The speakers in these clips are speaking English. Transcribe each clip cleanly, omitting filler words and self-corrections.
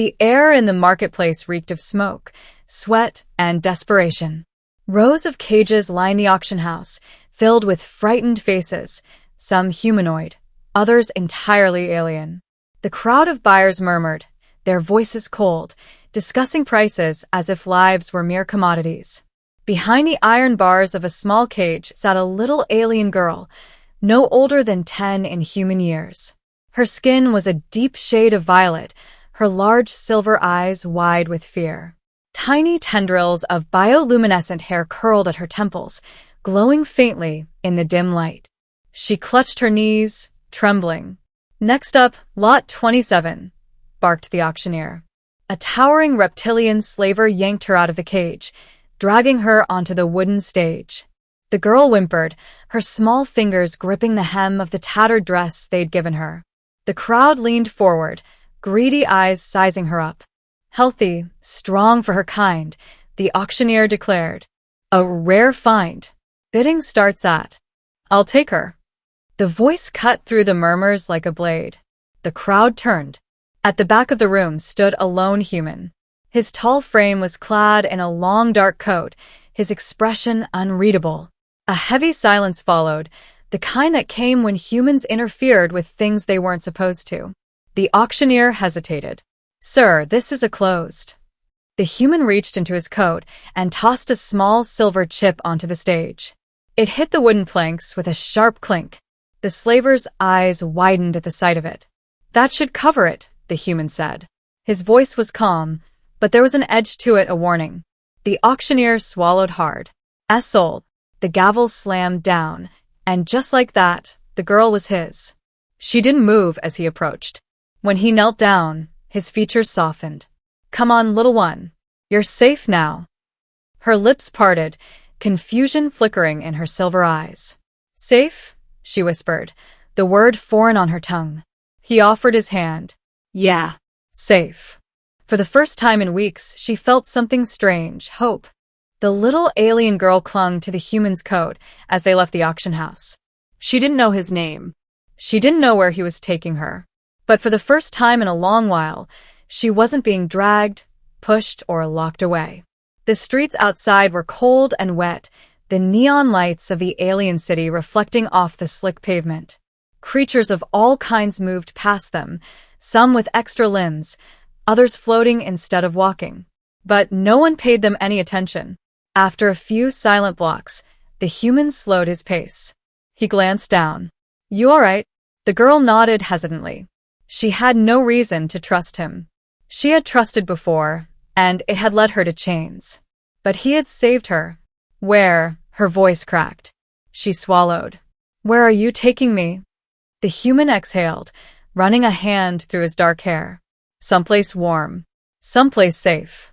The air in the marketplace reeked of smoke, sweat, and desperation. Rows of cages lined the auction house, filled with frightened faces, some humanoid, others entirely alien. The crowd of buyers murmured, their voices cold, discussing prices as if lives were mere commodities. Behind the iron bars of a small cage sat a little alien girl, no older than 10 in human years. Her skin was a deep shade of violet, her large silver eyes wide with fear. Tiny tendrils of bioluminescent hair curled at her temples, glowing faintly in the dim light. She clutched her knees, trembling. "Next up, lot 27, barked the auctioneer. A towering reptilian slaver yanked her out of the cage, dragging her onto the wooden stage. The girl whimpered, her small fingers gripping the hem of the tattered dress they'd given her. The crowd leaned forward, greedy eyes sizing her up. Healthy, strong for her kind, the auctioneer declared. A rare find. Bidding starts at. I'll take her. The voice cut through the murmurs like a blade. The crowd turned. At the back of the room stood a lone human. His tall frame was clad in a long dark coat, his expression unreadable. A heavy silence followed, the kind that came when humans interfered with things they weren't supposed to. The auctioneer hesitated. Sir, this is a closed. The human reached into his coat and tossed a small silver chip onto the stage. It hit the wooden planks with a sharp clink. The slaver's eyes widened at the sight of it. That should cover it, the human said. His voice was calm, but there was an edge to it, a warning. The auctioneer swallowed hard. As sold, the gavel slammed down, and just like that, the girl was his. She didn't move as he approached. When he knelt down, his features softened. Come on, little one. You're safe now. Her lips parted, confusion flickering in her silver eyes. Safe? She whispered, the word foreign on her tongue. He offered his hand. Yeah, safe. For the first time in weeks, she felt something strange, hope. The little alien girl clung to the human's coat as they left the auction house. She didn't know his name. She didn't know where he was taking her. But for the first time in a long while, she wasn't being dragged, pushed, or locked away. The streets outside were cold and wet, the neon lights of the alien city reflecting off the slick pavement. Creatures of all kinds moved past them, some with extra limbs, others floating instead of walking. But no one paid them any attention. After a few silent blocks, the human slowed his pace. He glanced down. You all right? The girl nodded hesitantly. She had no reason to trust him. She had trusted before, and it had led her to chains. But he had saved her. Where? Her voice cracked. She swallowed. Where are you taking me? The human exhaled, running a hand through his dark hair. Someplace warm. Someplace safe.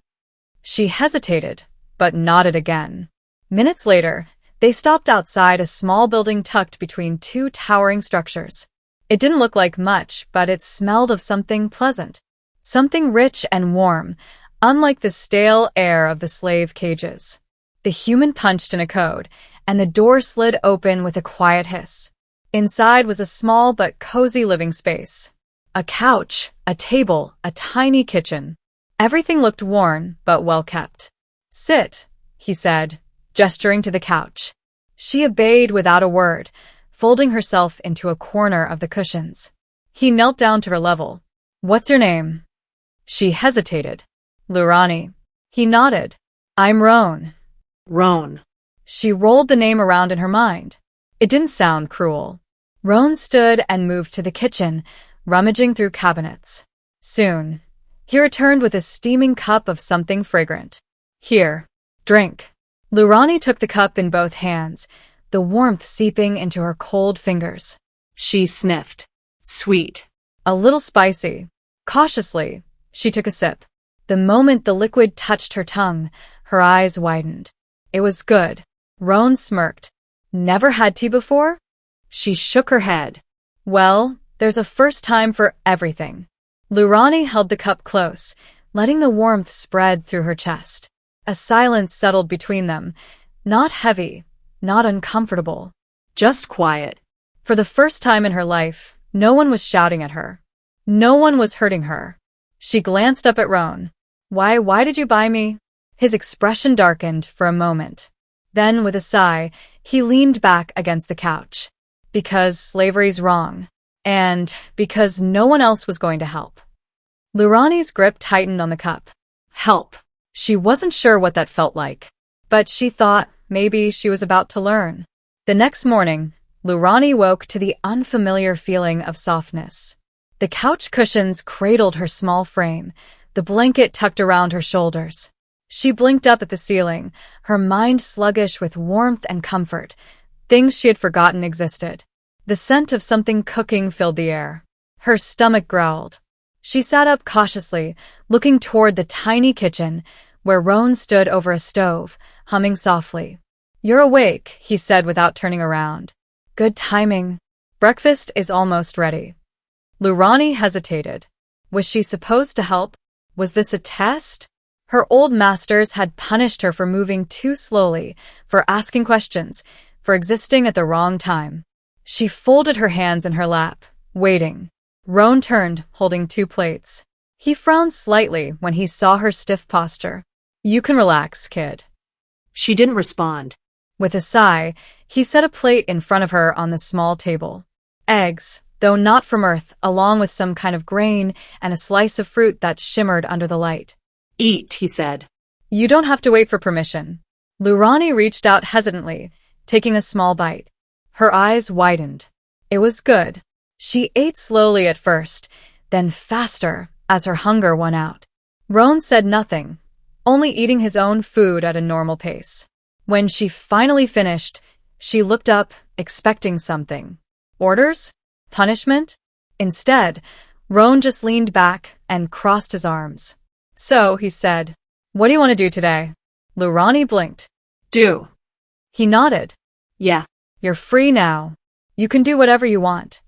She hesitated, but nodded again. Minutes later, they stopped outside a small building tucked between two towering structures. It didn't look like much, but it smelled of something pleasant. Something rich and warm, unlike the stale air of the slave cages. The human punched in a code, and the door slid open with a quiet hiss. Inside was a small but cozy living space. A couch, a table, a tiny kitchen. Everything looked worn, but well kept. Sit, he said, gesturing to the couch. She obeyed without a word, folding herself into a corner of the cushions. He knelt down to her level. What's your name? She hesitated. Lurani. He nodded. I'm Roan. Roan. She rolled the name around in her mind. It didn't sound cruel. Roan stood and moved to the kitchen, rummaging through cabinets. Soon, he returned with a steaming cup of something fragrant. Here, drink. Lurani took the cup in both hands, the warmth seeping into her cold fingers. She sniffed. Sweet. A little spicy. Cautiously, she took a sip. The moment the liquid touched her tongue, her eyes widened. It was good. Roan smirked. Never had tea before? She shook her head. Well, there's a first time for everything. Lurani held the cup close, letting the warmth spread through her chest. A silence settled between them, not heavy, not uncomfortable, just quiet. For the first time in her life, no one was shouting at her. No one was hurting her. She glanced up at Roan. Why did you buy me? His expression darkened for a moment. Then, with a sigh, he leaned back against the couch. Because slavery's wrong. And because no one else was going to help. Lurani's grip tightened on the cup. Help. She wasn't sure what that felt like. But she thought maybe she was about to learn. The next morning, Lurani woke to the unfamiliar feeling of softness. The couch cushions cradled her small frame, the blanket tucked around her shoulders. She blinked up at the ceiling, her mind sluggish with warmth and comfort, things she had forgotten existed. The scent of something cooking filled the air. Her stomach growled. She sat up cautiously, looking toward the tiny kitchen, where Roan stood over a stove, humming softly. You're awake, he said without turning around. Good timing. Breakfast is almost ready. Lurani hesitated. Was she supposed to help? Was this a test? Her old masters had punished her for moving too slowly, for asking questions, for existing at the wrong time. She folded her hands in her lap, waiting. Roan turned, holding 2 plates. He frowned slightly when he saw her stiff posture. You can relax, kid. She didn't respond. With a sigh, he set a plate in front of her on the small table. Eggs, though not from Earth, along with some kind of grain and a slice of fruit that shimmered under the light. Eat, he said. You don't have to wait for permission. Lurani reached out hesitantly, taking a small bite. Her eyes widened. It was good. She ate slowly at first, then faster as her hunger won out. Roan said nothing, only eating his own food at a normal pace. When she finally finished, she looked up, expecting something. Orders? Punishment? Instead, Roan just leaned back and crossed his arms. So, he said, what do you want to do today? Lurani blinked. Do. He nodded. Yeah. You're free now. You can do whatever you want.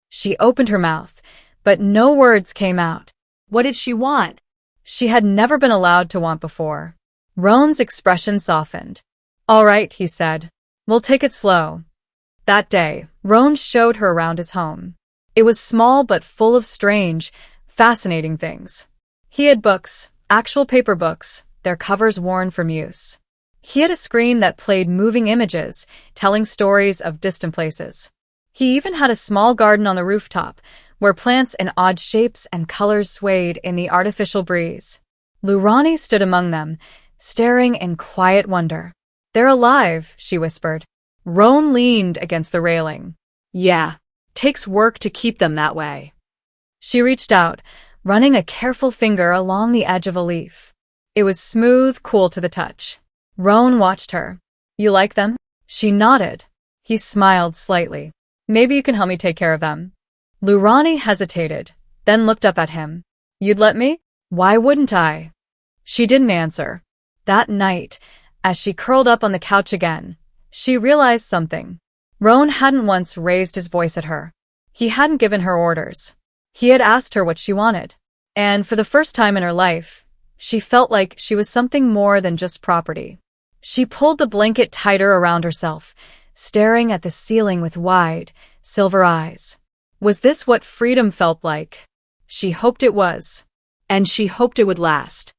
She opened her mouth, but no words came out. What did she want? She had never been allowed to want before. Roan's expression softened. All right, he said. We'll take it slow. That day, Roan showed her around his home. It was small but full of strange, fascinating things. He had books, actual paper books, their covers worn from use. He had a screen that played moving images, telling stories of distant places. He even had a small garden on the rooftop, where plants in odd shapes and colors swayed in the artificial breeze. Lurani stood among them, staring in quiet wonder. They're alive, she whispered. Roan leaned against the railing. Yeah, takes work to keep them that way. She reached out, running a careful finger along the edge of a leaf. It was smooth, cool to the touch. Roan watched her. You like them? She nodded. He smiled slightly. Maybe you can help me take care of them. Lurani hesitated, then looked up at him. You'd let me? Why wouldn't I? She didn't answer. That night, as she curled up on the couch again, she realized something. Roan hadn't once raised his voice at her. He hadn't given her orders. He had asked her what she wanted. And for the first time in her life, she felt like she was something more than just property. She pulled the blanket tighter around herself, staring at the ceiling with wide, silver eyes. Was this what freedom felt like? She hoped it was. And she hoped it would last.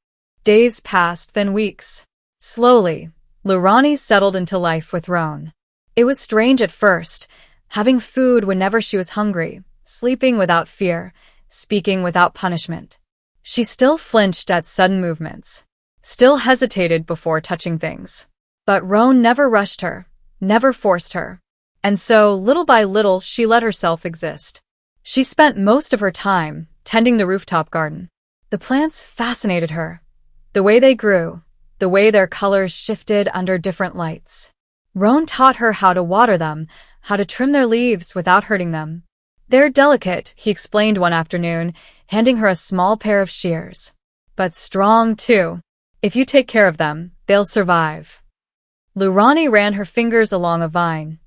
Days passed, then weeks. Slowly, Lurani settled into life with Roan. It was strange at first, having food whenever she was hungry, sleeping without fear, speaking without punishment. She still flinched at sudden movements, still hesitated before touching things. But Roan never rushed her, never forced her. And so, little by little, she let herself exist. She spent most of her time tending the rooftop garden. The plants fascinated her. The way they grew, the way their colors shifted under different lights. Roan taught her how to water them, how to trim their leaves without hurting them. They're delicate, he explained one afternoon, handing her a small pair of shears. But strong, too. If you take care of them, they'll survive. Lurani ran her fingers along a vine,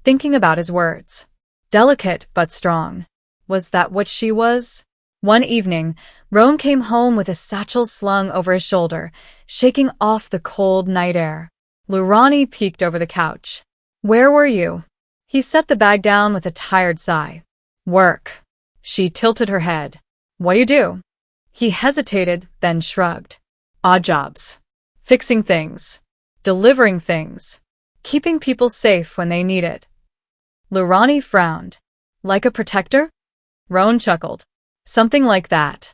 thinking about his words. Delicate but strong. Was that what she was? One evening, Roan came home with a satchel slung over his shoulder, shaking off the cold night air. Lurani peeked over the couch. Where were you? He set the bag down with a tired sigh. Work. She tilted her head. What do you do? He hesitated, then shrugged. Odd jobs. Fixing things. Delivering things. Keeping people safe when they need it. Lurani frowned. Like a protector? Roan chuckled. Something like that.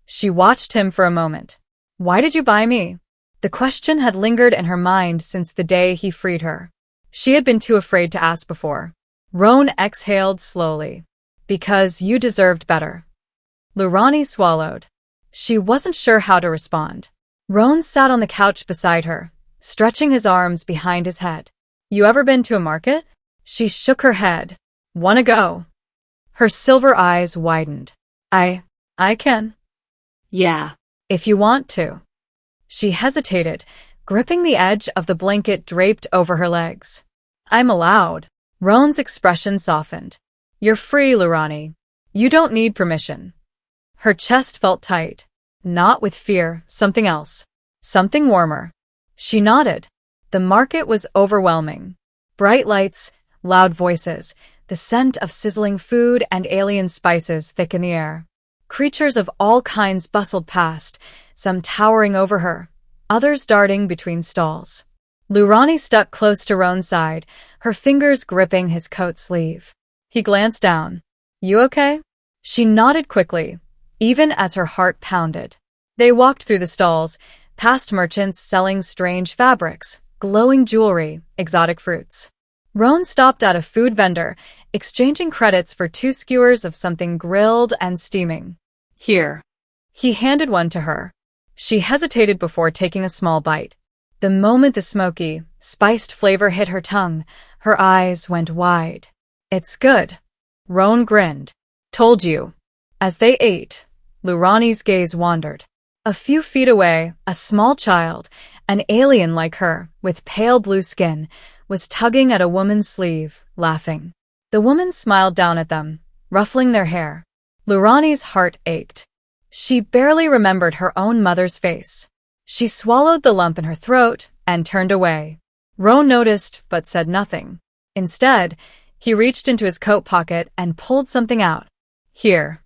She watched him for a moment. Why did you buy me? The question had lingered in her mind since the day he freed her. She had been too afraid to ask before. Roan exhaled slowly. Because you deserved better. Lurani swallowed. She wasn't sure how to respond. Roan sat on the couch beside her, stretching his arms behind his head. You ever been to a market? She shook her head. Wanna go? Her silver eyes widened. I can. Yeah. If you want to. She hesitated, gripping the edge of the blanket draped over her legs. I'm allowed. Roan's expression softened. You're free, Lurani. You don't need permission. Her chest felt tight. Not with fear, something else. Something warmer. She nodded. The market was overwhelming. Bright lights, loud voices, the scent of sizzling food and alien spices thick in the air. Creatures of all kinds bustled past, some towering over her, others darting between stalls. Lurani stuck close to Roan's side, her fingers gripping his coat sleeve. He glanced down. You okay? She nodded quickly, even as her heart pounded. They walked through the stalls, past merchants selling strange fabrics, glowing jewelry, exotic fruits. Roan stopped at a food vendor, exchanging credits for 2 skewers of something grilled and steaming. Here. He handed one to her. She hesitated before taking a small bite. The moment the smoky, spiced flavor hit her tongue, her eyes went wide. It's good. Roan grinned. Told you. As they ate, Lurani's gaze wandered. A few feet away, a small child, an alien like her, with pale blue skin, was tugging at a woman's sleeve, laughing. The woman smiled down at them, ruffling their hair. Lurani's heart ached. She barely remembered her own mother's face. She swallowed the lump in her throat and turned away. Roan noticed but said nothing. Instead, he reached into his coat pocket and pulled something out. Here.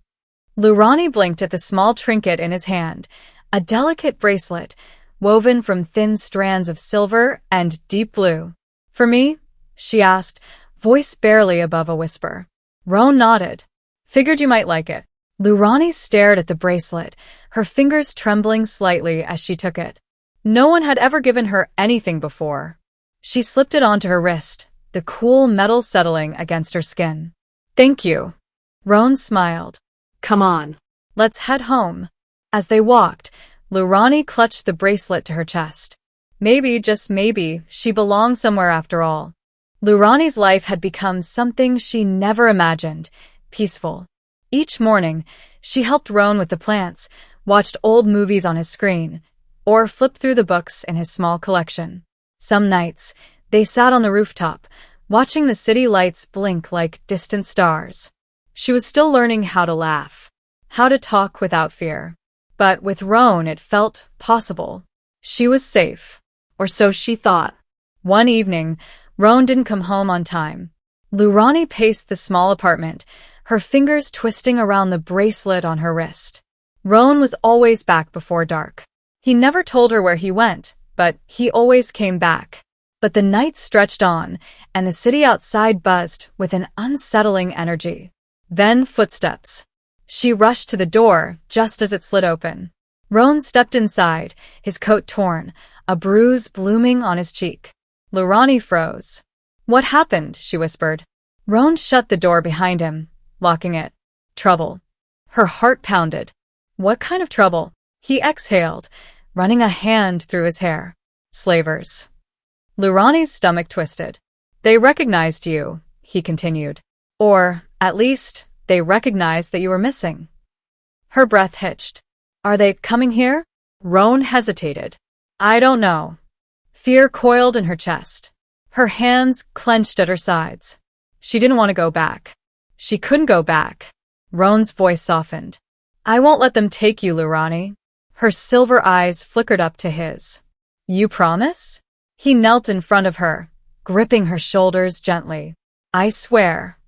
Lurani blinked at the small trinket in his hand, a delicate bracelet, woven from thin strands of silver and deep blue. For me? She asked, voice barely above a whisper. Roan nodded. Figured you might like it. Lurani stared at the bracelet, her fingers trembling slightly as she took it. No one had ever given her anything before. She slipped it onto her wrist, the cool metal settling against her skin. Thank you. Roan smiled. Come on. Let's head home. As they walked, Lurani clutched the bracelet to her chest. Maybe, just maybe, she belonged somewhere after all. Lurani's life had become something she never imagined, peaceful. Each morning, she helped Roan with the plants, watched old movies on his screen, or flipped through the books in his small collection. Some nights, they sat on the rooftop, watching the city lights blink like distant stars. She was still learning how to laugh, how to talk without fear. But with Roan, it felt possible. She was safe, or so she thought. One evening, Roan didn't come home on time. Lurani paced the small apartment, her fingers twisting around the bracelet on her wrist. Roan was always back before dark. He never told her where he went, but he always came back. But the night stretched on, and the city outside buzzed with an unsettling energy. Then footsteps. She rushed to the door just as it slid open. Roan stepped inside, his coat torn, a bruise blooming on his cheek. Lurani froze. What happened? She whispered. Roan shut the door behind him, locking it. Trouble. Her heart pounded. What kind of trouble? He exhaled, running a hand through his hair. Slavers. Lurani's stomach twisted. They recognized you, he continued. Or, at least, they recognized that you were missing. Her breath hitched. Are they coming here? Roan hesitated. I don't know. Fear coiled in her chest. Her hands clenched at her sides. She didn't want to go back. She couldn't go back. Roan's voice softened. I won't let them take you, Lurani. Her silver eyes flickered up to his. You promise? He knelt in front of her, gripping her shoulders gently. I swear.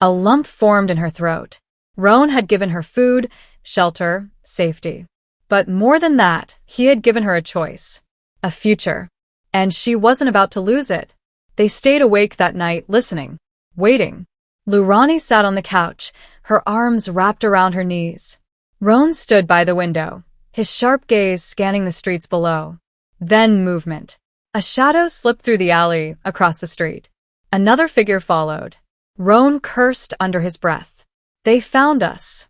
A lump formed in her throat. Roan had given her food, shelter, safety. But more than that, he had given her a choice. A future. And she wasn't about to lose it. They stayed awake that night, listening, waiting. Lurani sat on the couch, her arms wrapped around her knees. Roan stood by the window, his sharp gaze scanning the streets below. Then movement. A shadow slipped through the alley, across the street. Another figure followed. Roan cursed under his breath. They found us.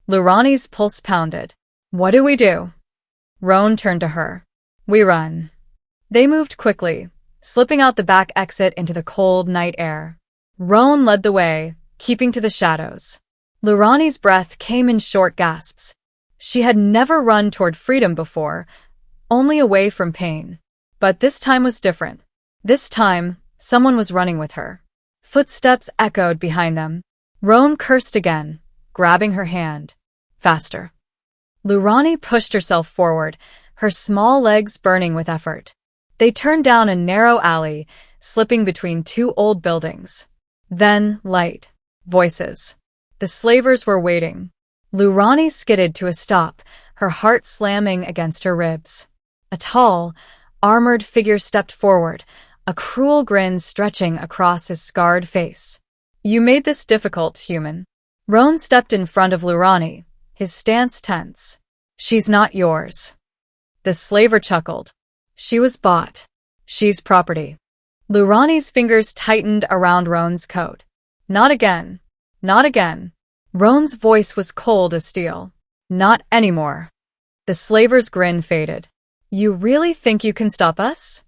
Lurani's pulse pounded. What do we do? Roan turned to her. We run. They moved quickly, slipping out the back exit into the cold night air. Roan led the way, keeping to the shadows. Lurani's breath came in short gasps. She had never run toward freedom before, only away from pain. But this time was different. This time, someone was running with her. Footsteps echoed behind them. Roan cursed again, grabbing her hand. Faster. Lurani pushed herself forward, her small legs burning with effort. They turned down a narrow alley, slipping between two old buildings. Then, light. Voices. The slavers were waiting. Lurani skidded to a stop, her heart slamming against her ribs. A tall, armored figure stepped forward, a cruel grin stretching across his scarred face. You made this difficult, human. Roan stepped in front of Lurani, his stance tense. She's not yours. The slaver chuckled. She was bought. She's property. Lurani's fingers tightened around Roan's coat. Not again. Not again. Roan's voice was cold as steel. Not anymore. The slaver's grin faded. You really think you can stop us?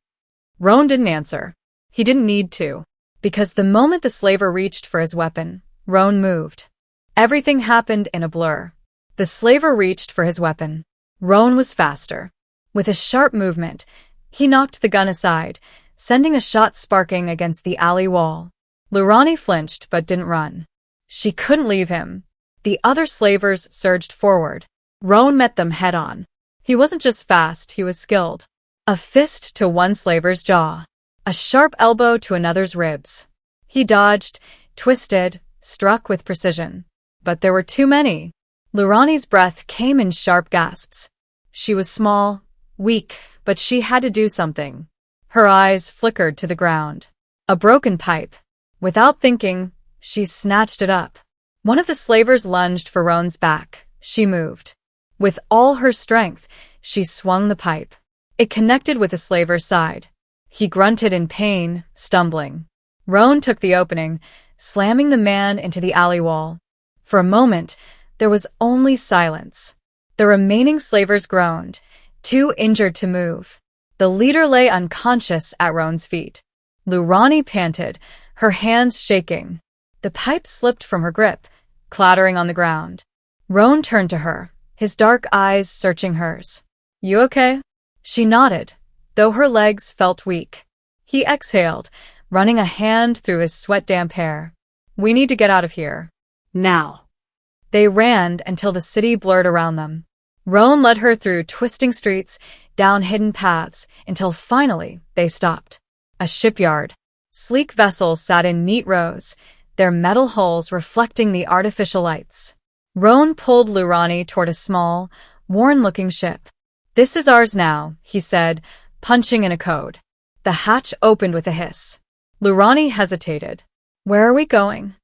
Roan didn't answer. He didn't need to. Because the moment the slaver reached for his weapon, Roan moved. Everything happened in a blur. The slaver reached for his weapon. Roan was faster. With a sharp movement, he knocked the gun aside, sending a shot sparking against the alley wall. Lurani flinched but didn't run. She couldn't leave him. The other slavers surged forward. Roan met them head-on. He wasn't just fast, he was skilled. A fist to one slaver's jaw. A sharp elbow to another's ribs. He dodged, twisted, struck with precision. But there were too many. Lurani's breath came in sharp gasps. She was small, weak, but she had to do something. Her eyes flickered to the ground. A broken pipe. Without thinking, she snatched it up. One of the slavers lunged for Roan's back. She moved. With all her strength, she swung the pipe. It connected with the slaver's side. He grunted in pain, stumbling. Roan took the opening, slamming the man into the alley wall. For a moment, there was only silence. The remaining slavers groaned, too injured to move. The leader lay unconscious at Roan's feet. Lurani panted, her hands shaking. The pipe slipped from her grip, clattering on the ground. Roan turned to her, his dark eyes searching hers. You okay? She nodded, though her legs felt weak. He exhaled, running a hand through his sweat-damp hair. We need to get out of here. Now. They ran until the city blurred around them. Roan led her through twisting streets, down hidden paths, until finally they stopped. A shipyard. Sleek vessels sat in neat rows, their metal hulls reflecting the artificial lights. Roan pulled Lurani toward a small, worn-looking ship. This is ours now, he said, punching in a code. The hatch opened with a hiss. Lurani hesitated. Where are we going?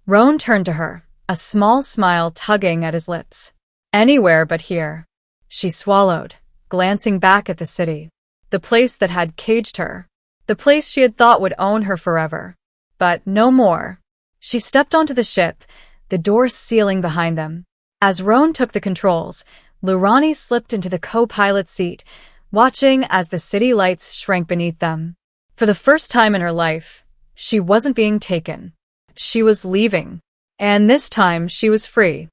Roan turned to her, a small smile tugging at his lips. Anywhere but here. She swallowed, glancing back at the city. The place that had caged her. The place she had thought would own her forever. But no more. She stepped onto the ship, the door sealing behind them. As Roan took the controls, Lurani slipped into the co-pilot's seat, watching as the city lights shrank beneath them. For the first time in her life, she wasn't being taken. She was leaving. And this time she was free.